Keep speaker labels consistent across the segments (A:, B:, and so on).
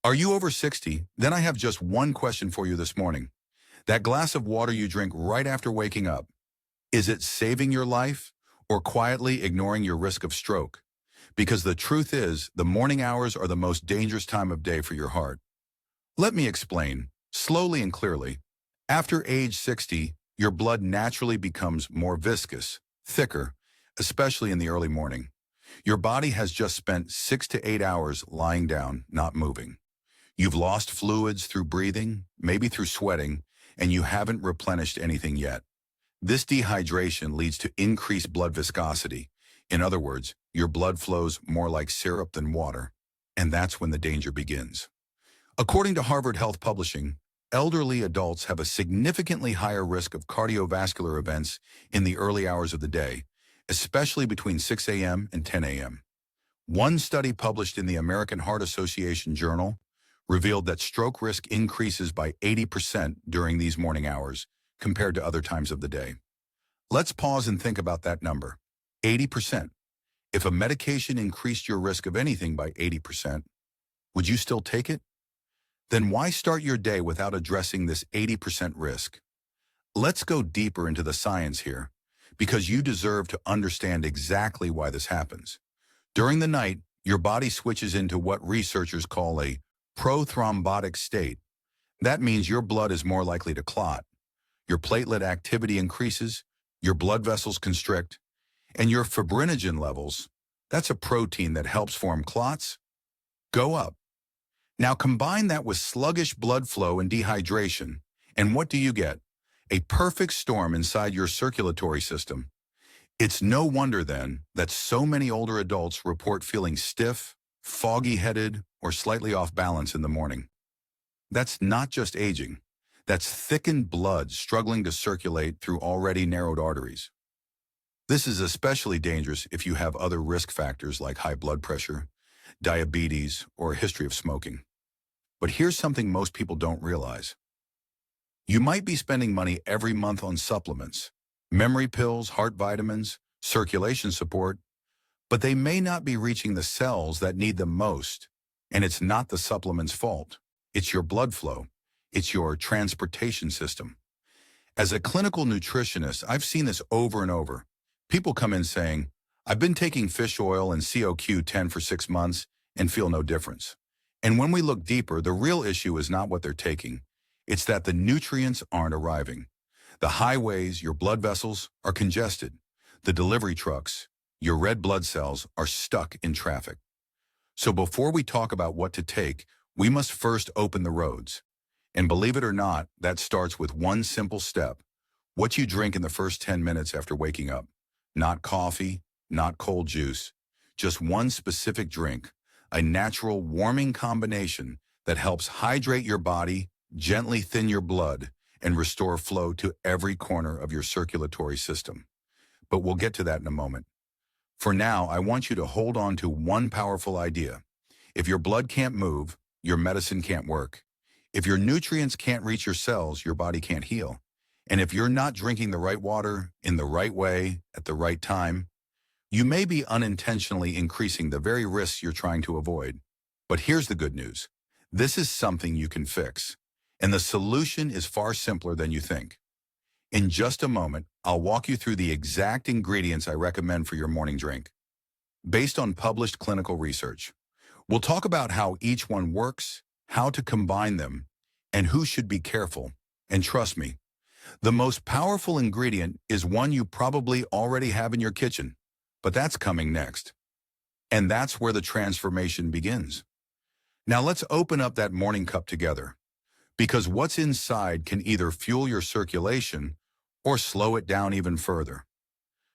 A: Are you over 60? Then I have just one question for you this morning. That glass of water you drink right after waking up, is it saving your life or quietly ignoring your risk of stroke? Because the truth is, the morning hours are the most dangerous time of day for your heart. Let me explain, slowly and clearly. After age 60, your blood naturally becomes more viscous, thicker, especially in the early morning. Your body has just spent 6 to 8 hours lying down, not moving. You've lost fluids through breathing, maybe through sweating, and you haven't replenished anything yet. This dehydration leads to increased blood viscosity. In other words, your blood flows more like syrup than water, and that's when the danger begins. According to Harvard Health Publishing, elderly adults have a significantly higher risk of cardiovascular events in the early hours of the day, especially between 6 a.m. and 10 a.m. One study published in the American Heart Association Journal revealed that stroke risk increases by 80% during these morning hours compared to other times of the day. Let's pause and think about that number. 80%. If a medication increased your risk of anything by 80%, would you still take it? Then why start your day without addressing this 80% risk? Let's go deeper into the science here, because you deserve to understand exactly why this happens. During the night, your body switches into what researchers call a prothrombotic state. That means your blood is more likely to clot. Your platelet activity increases, your blood vessels constrict, and your fibrinogen levels, that's a protein that helps form clots, go up. Now combine that with sluggish blood flow and dehydration, and what do you get? A perfect storm inside your circulatory system. It's no wonder then that so many older adults report feeling stiff, foggy-headed, or slightly off balance in the morning. That's not just aging. That's thickened blood struggling to circulate through already narrowed arteries. This is especially dangerous if you have other risk factors like high blood pressure, diabetes, or a history of smoking. But here's something most people don't realize. You might be spending money every month on supplements, memory pills, heart vitamins, circulation support, but they may not be reaching the cells that need them most. And it's not the supplement's fault. It's your blood flow. It's your transportation system. As a clinical nutritionist, I've seen this over and over. People come in saying, I've been taking fish oil and CoQ10 for 6 months and feel no difference. And when we look deeper, the real issue is not what they're taking. It's that the nutrients aren't arriving. The highways, your blood vessels, are congested. The delivery trucks, your red blood cells, are stuck in traffic. So before we talk about what to take, we must first open the roads. And believe it or not, that starts with one simple step. What you drink in the first 10 minutes after waking up. Not coffee, not cold juice. Just one specific drink, a natural warming combination that helps hydrate your body, gently thin your blood, and restore flow to every corner of your circulatory system. But we'll get to that in a moment. For now, I want you to hold on to one powerful idea. If your blood can't move, your medicine can't work. If your nutrients can't reach your cells, your body can't heal. And if you're not drinking the right water in the right way at the right time, you may be unintentionally increasing the very risks you're trying to avoid. But here's the good news. This is something you can fix. And the solution is far simpler than you think. In just a moment, I'll walk you through the exact ingredients I recommend for your morning drink, based on published clinical research. We'll talk about how each one works, how to combine them, and who should be careful. And trust me, the most powerful ingredient is one you probably already have in your kitchen, but that's coming next. And that's where the transformation begins. Now let's open up that morning cup together, because what's inside can either fuel your circulation or slow it down even further.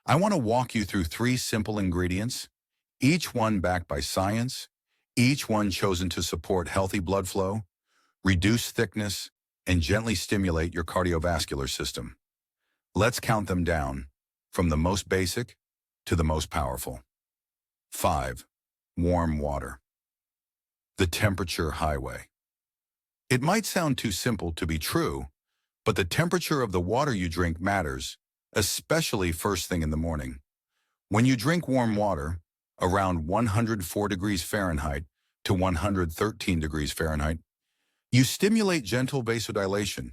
A: I want to walk you through 3 simple ingredients, each one backed by science, each one chosen to support healthy blood flow, reduce thickness, and gently stimulate your cardiovascular system. Let's count them down, from the most basic to the most powerful. 5. Warm water. The temperature highway. It might sound too simple to be true, but the temperature of the water you drink matters, especially first thing in the morning. When you drink warm water, around 104 degrees Fahrenheit to 113 degrees Fahrenheit. You stimulate gentle vasodilation.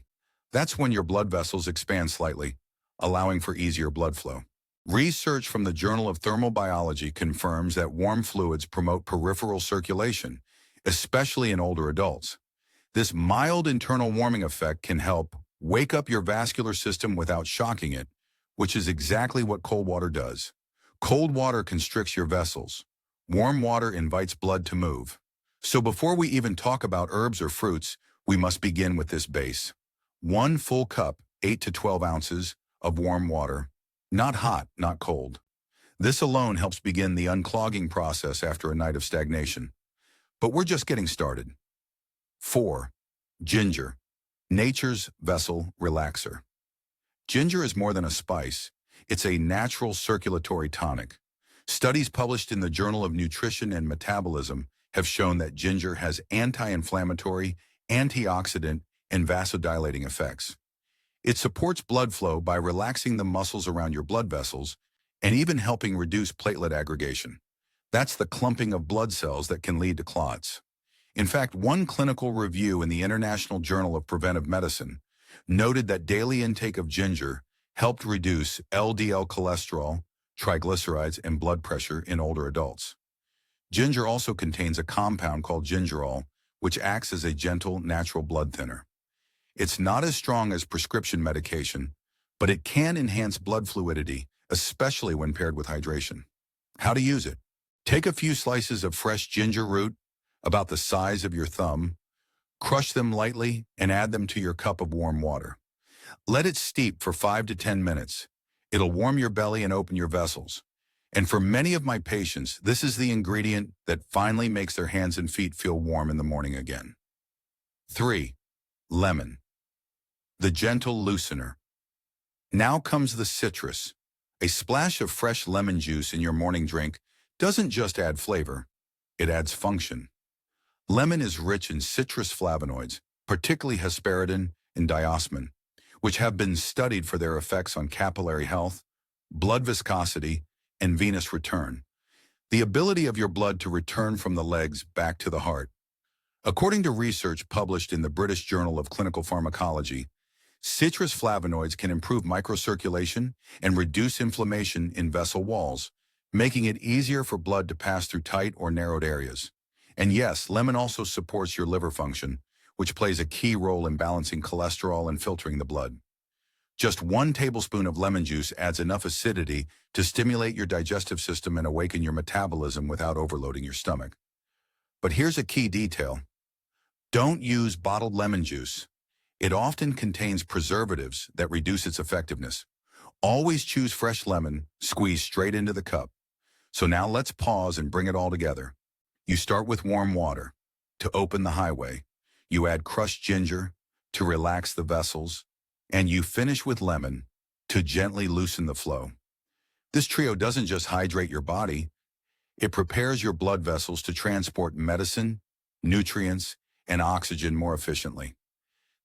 A: That's when your blood vessels expand slightly, allowing for easier blood flow. Research from the Journal of Thermal Biology confirms that warm fluids promote peripheral circulation, especially in older adults. This mild internal warming effect can help wake up your vascular system without shocking it, which is exactly what cold water does. Cold water constricts your vessels. Warm water invites blood to move. So before we even talk about herbs or fruits, we must begin with this base. 1 full cup, 8 to 12 ounces, of warm water. Not hot, not cold. This alone helps begin the unclogging process after a night of stagnation. But we're just getting started. 4. Ginger, nature's vessel relaxer. Ginger is more than a spice. It's a natural circulatory tonic. Studies published in the Journal of Nutrition and Metabolism have shown that ginger has anti-inflammatory, antioxidant, and vasodilating effects. It supports blood flow by relaxing the muscles around your blood vessels and even helping reduce platelet aggregation. That's the clumping of blood cells that can lead to clots. In fact, one clinical review in the International Journal of Preventive Medicine noted that daily intake of ginger helped reduce LDL cholesterol, triglycerides, and blood pressure in older adults. Ginger also contains a compound called gingerol, which acts as a gentle, natural blood thinner. It's not as strong as prescription medication, but it can enhance blood fluidity, especially when paired with hydration. How to use it? Take a few slices of fresh ginger root, about the size of your thumb, crush them lightly, and add them to your cup of warm water. Let it steep for 5 to 10 minutes. It'll warm your belly and open your vessels. And for many of my patients, this is the ingredient that finally makes their hands and feet feel warm in the morning again. 3. Lemon, the gentle loosener. Now comes the citrus. A splash of fresh lemon juice in your morning drink doesn't just add flavor, it adds function. Lemon is rich in citrus flavonoids, particularly hesperidin and diosmin, which have been studied for their effects on capillary health, blood viscosity, and venous return, the ability of your blood to return from the legs back to the heart. According to research published in the British Journal of Clinical Pharmacology, citrus flavonoids can improve microcirculation and reduce inflammation in vessel walls, making it easier for blood to pass through tight or narrowed areas. And yes, lemon also supports your liver function, which plays a key role in balancing cholesterol and filtering the blood. Just 1 tablespoon of lemon juice adds enough acidity to stimulate your digestive system and awaken your metabolism without overloading your stomach. But here's a key detail. Don't use bottled lemon juice. It often contains preservatives that reduce its effectiveness. Always choose fresh lemon, squeezed straight into the cup. So now let's pause and bring it all together. You start with warm water to open the highway. You add crushed ginger to relax the vessels, and you finish with lemon to gently loosen the flow. This trio doesn't just hydrate your body, it prepares your blood vessels to transport medicine, nutrients, and oxygen more efficiently.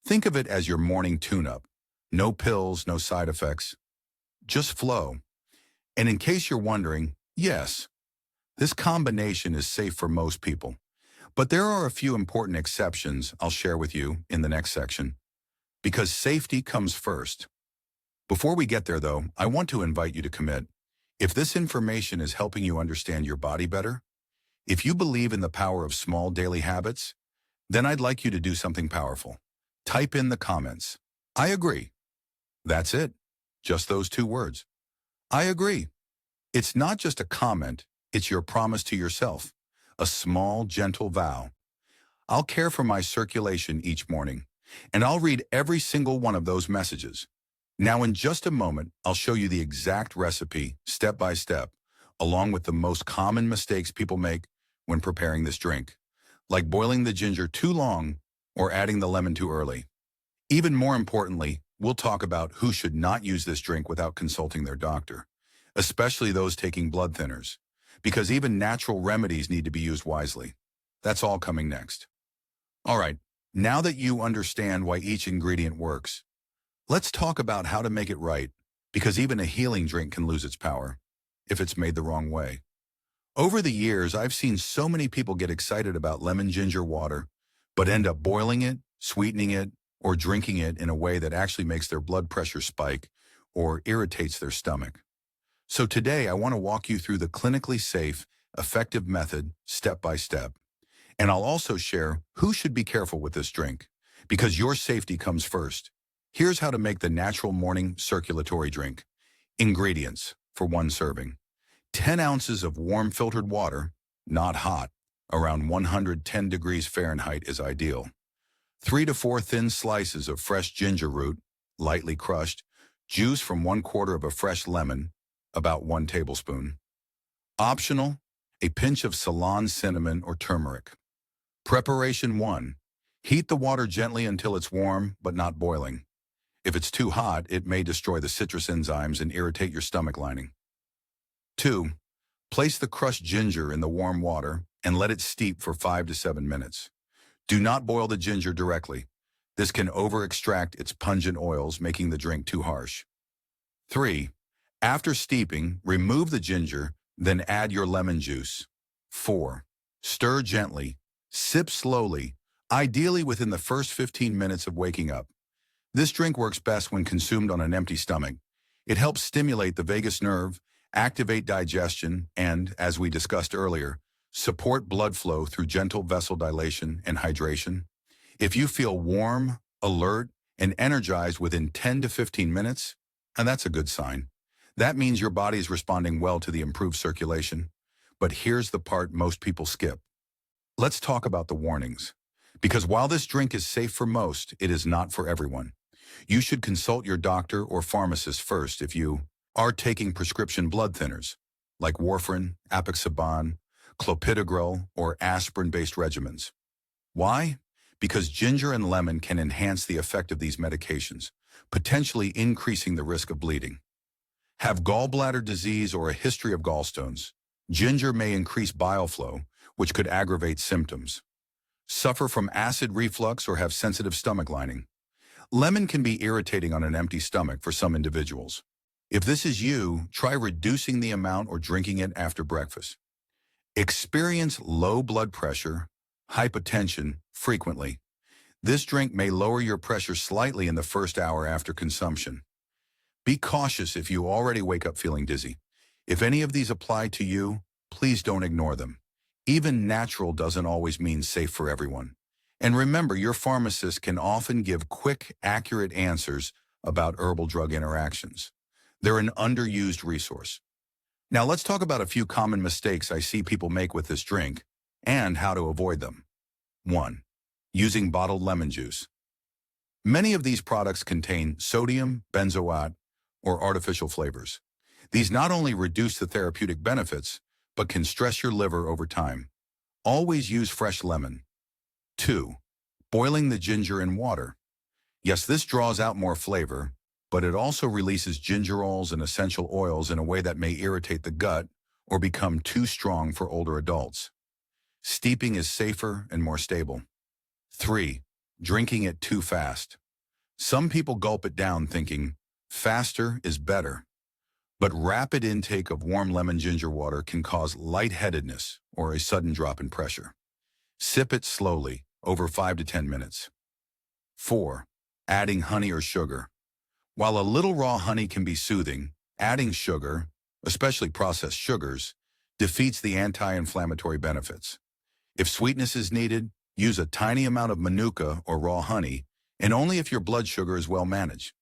A: Think of it as your morning tune-up. No pills, no side effects, just flow. And in case you're wondering, yes, this combination is safe for most people. But there are a few important exceptions I'll share with you in the next section, because safety comes first. Before we get there, though, I want to invite you to commit. If this information is helping you understand your body better, if you believe in the power of small daily habits, then I'd like you to do something powerful. Type in the comments, "I agree." That's it. Just those 2 words. I agree. It's not just a comment, it's your promise to yourself. A small, gentle vow. I'll care for my circulation each morning, and I'll read every single one of those messages. Now, in just a moment, I'll show you the exact recipe, step by step, along with the most common mistakes people make when preparing this drink, like boiling the ginger too long or adding the lemon too early. Even more importantly, we'll talk about who should not use this drink without consulting their doctor, especially those taking blood thinners, because even natural remedies need to be used wisely. That's all coming next. All right, now that you understand why each ingredient works, let's talk about how to make it right, because even a healing drink can lose its power if it's made the wrong way. Over the years, I've seen so many people get excited about lemon ginger water, but end up boiling it, sweetening it, or drinking it in a way that actually makes their blood pressure spike or irritates their stomach. So today, I want to walk you through the clinically safe, effective method step by step. And I'll also share who should be careful with this drink, because your safety comes first. Here's how to make the natural morning circulatory drink. Ingredients for one serving. 10 ounces of warm filtered water, not hot, around 110 degrees Fahrenheit is ideal. 3 to 4 thin slices of fresh ginger root, lightly crushed. Juice from 1/4 of a fresh lemon, about 1 tablespoon. Optional, a pinch of Ceylon cinnamon or turmeric. Preparation 1. Heat the water gently until it's warm but not boiling. If it's too hot, it may destroy the citrus enzymes and irritate your stomach lining. 2. Place the crushed ginger in the warm water and let it steep for 5 to 7 minutes. Do not boil the ginger directly. This can over-extract its pungent oils, making the drink too harsh. 3. After steeping, remove the ginger, then add your lemon juice. 4. Stir gently. Sip slowly, ideally within the first 15 minutes of waking up. This drink works best when consumed on an empty stomach. It helps stimulate the vagus nerve, activate digestion, and, as we discussed earlier, support blood flow through gentle vessel dilation and hydration. If you feel warm, alert, and energized within 10 to 15 minutes, and that's a good sign. That means your body is responding well to the improved circulation. But here's the part most people skip. Let's talk about the warnings. Because while this drink is safe for most, it is not for everyone. You should consult your doctor or pharmacist first if you are taking prescription blood thinners, like warfarin, apixaban, clopidogrel, or aspirin-based regimens. Why? Because ginger and lemon can enhance the effect of these medications, potentially increasing the risk of bleeding. Have gallbladder disease or a history of gallstones. Ginger may increase bile flow, which could aggravate symptoms. Suffer from acid reflux or have sensitive stomach lining. Lemon can be irritating on an empty stomach for some individuals. If this is you, try reducing the amount or drinking it after breakfast. Experience low blood pressure, hypotension frequently. This drink may lower your pressure slightly in the first hour after consumption. Be cautious if you already wake up feeling dizzy. If any of these apply to you, please don't ignore them. Even natural doesn't always mean safe for everyone. And remember, your pharmacist can often give quick, accurate answers about herbal drug interactions. They're an underused resource. Now let's talk about a few common mistakes I see people make with this drink and how to avoid them. 1. Using bottled lemon juice. Many of these products contain sodium, benzoate, or artificial flavors. These not only reduce the therapeutic benefits, but can stress your liver over time. Always use fresh lemon. 2. Boiling the ginger in water. Yes, this draws out more flavor, but it also releases gingerols and essential oils in a way that may irritate the gut or become too strong for older adults. Steeping is safer and more stable. 3. Drinking it too fast. Some people gulp it down thinking, faster is better. But rapid intake of warm lemon ginger water can cause lightheadedness or a sudden drop in pressure. Sip it slowly, over 5 to 10 minutes. 4. Adding honey or sugar. While a little raw honey can be soothing, adding sugar, especially processed sugars, defeats the anti-inflammatory benefits. If sweetness is needed, use a tiny amount of manuka or raw honey, and only if your blood sugar is well managed.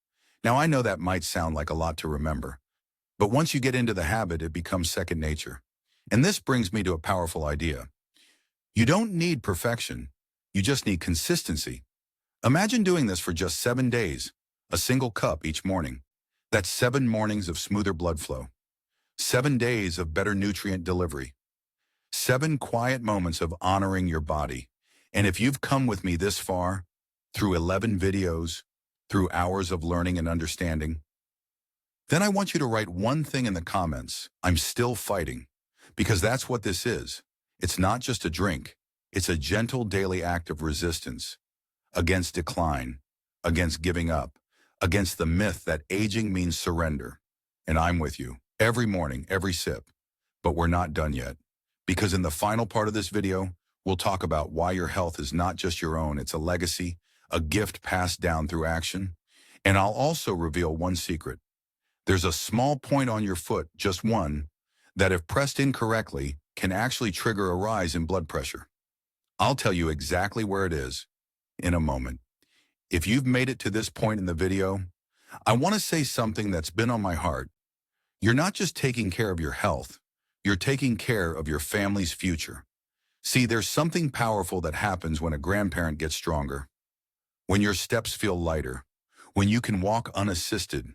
A: Now I know that might sound like a lot to remember, but once you get into the habit, it becomes second nature. And this brings me to a powerful idea. You don't need perfection, you just need consistency. Imagine doing this for just 7 days, a single cup each morning. That's 7 mornings of smoother blood flow. 7 days of better nutrient delivery. 7 quiet moments of honoring your body. And if you've come with me this far, through 11 videos, through hours of learning and understanding, then I want you to write one thing in the comments: I'm still fighting. Because that's what this is. It's not just a drink. It's a gentle daily act of resistance against decline, against giving up, against the myth that aging means surrender. And I'm with you every morning, every sip. But we're not done yet. because in the final part of this video, we'll talk about why your health is not just your own, it's a legacy, a gift passed down through action. And I'll also reveal one secret. There's a small point on your foot, just one, that if pressed incorrectly, can actually trigger a rise in blood pressure. I'll tell you exactly where it is in a moment. If you've made it to this point in the video, I want to say something that's been on my heart. You're not just taking care of your health, you're taking care of your family's future. See, there's something powerful that happens when a grandparent gets stronger, when your steps feel lighter, when you can walk unassisted,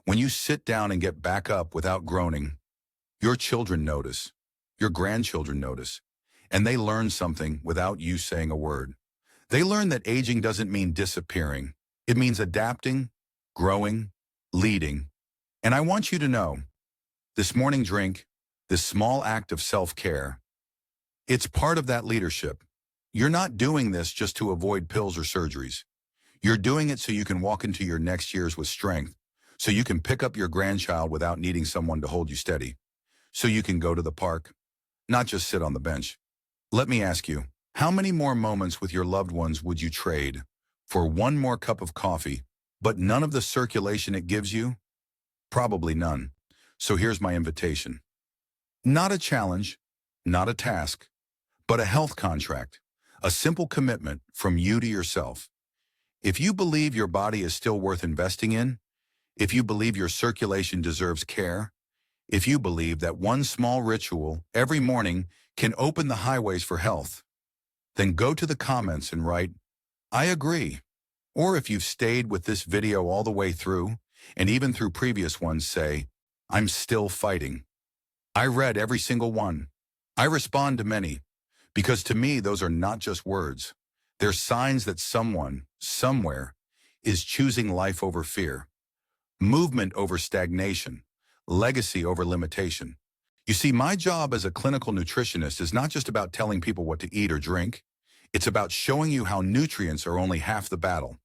A: when you sit down and get back up without groaning. Your children notice, your grandchildren notice, and they learn something without you saying a word. They learn that aging doesn't mean disappearing. It means adapting, growing, leading. And I want you to know, this morning drink, this small act of self-care, it's part of that leadership. You're not doing this just to avoid pills or surgeries. You're doing it so you can walk into your next years with strength, so you can pick up your grandchild without needing someone to hold you steady, so you can go to the park, not just sit on the bench. Let me ask you, how many more moments with your loved ones would you trade for one more cup of coffee, but none of the circulation it gives you? Probably none. So here's my invitation. Not a challenge, not a task, but a health contract, a simple commitment from you to yourself. If you believe your body is still worth investing in, if you believe your circulation deserves care, if you believe that one small ritual every morning can open the highways for health, then go to the comments and write, I agree. Or if you've stayed with this video all the way through, and even through previous ones, say, I'm still fighting. I read every single one. I respond to many, because to me, those are not just words. They're signs that someone, somewhere, is choosing life over fear, movement over stagnation, legacy over limitation. You see, my job as a clinical nutritionist is not just about telling people what to eat or drink. It's about showing you how nutrients are only half the battle.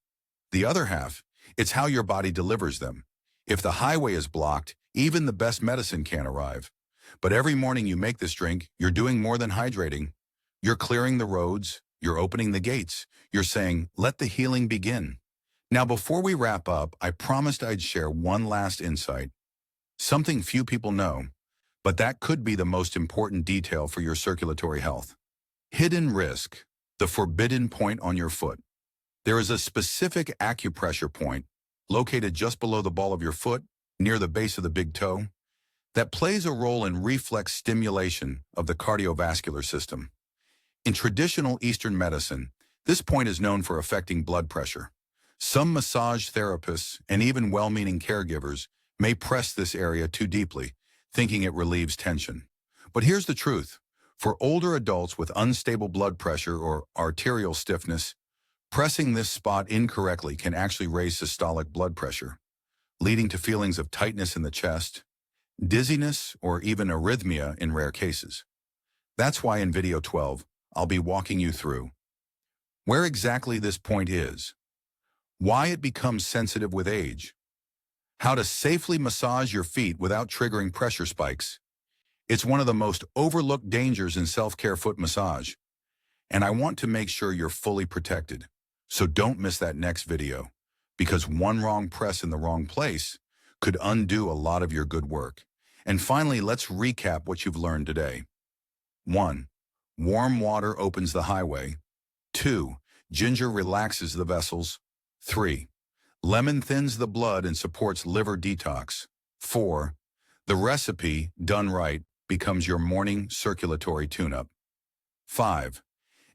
A: The other half, it's how your body delivers them. If the highway is blocked, even the best medicine can't arrive. But every morning you make this drink, you're doing more than hydrating. You're clearing the roads, you're opening the gates. You're saying, let the healing begin. Now, before we wrap up, I promised I'd share one last insight. Something few people know, but that could be the most important detail for your circulatory health. Hidden risk, the forbidden point on your foot. There is a specific acupressure point located just below the ball of your foot, near the base of the big toe, that plays a role in reflex stimulation of the cardiovascular system. In traditional Eastern medicine, this point is known for affecting blood pressure. Some massage therapists and even well-meaning caregivers may press this area too deeply, thinking it relieves tension. But here's the truth. For older adults with unstable blood pressure or arterial stiffness, pressing this spot incorrectly can actually raise systolic blood pressure, leading to feelings of tightness in the chest, dizziness, or even arrhythmia in rare cases. That's why in video 12, I'll be walking you through where exactly this point is, why it becomes sensitive with age, how to safely massage your feet without triggering pressure spikes. It's one of the most overlooked dangers in self-care foot massage, and I want to make sure you're fully protected. So don't miss that next video, because one wrong press in the wrong place could undo a lot of your good work. And finally, let's recap what you've learned today. 1. Warm water opens the highway. 2. Ginger relaxes the vessels. 3. Lemon thins the blood and supports liver detox. 4. The recipe, done right, becomes your morning circulatory tune-up. 5.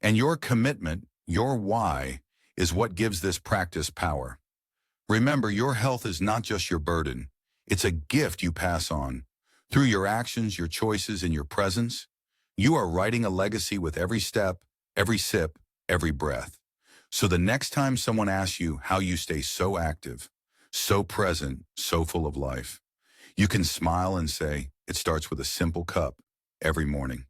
A: And your commitment, your why, is what gives this practice power. Remember, your health is not just your burden. It's a gift you pass on. Through your actions, your choices, and your presence, you are writing a legacy with every step, every sip, every breath. So the next time someone asks you how you stay so active, so present, so full of life, you can smile and say, it starts with a simple cup every morning.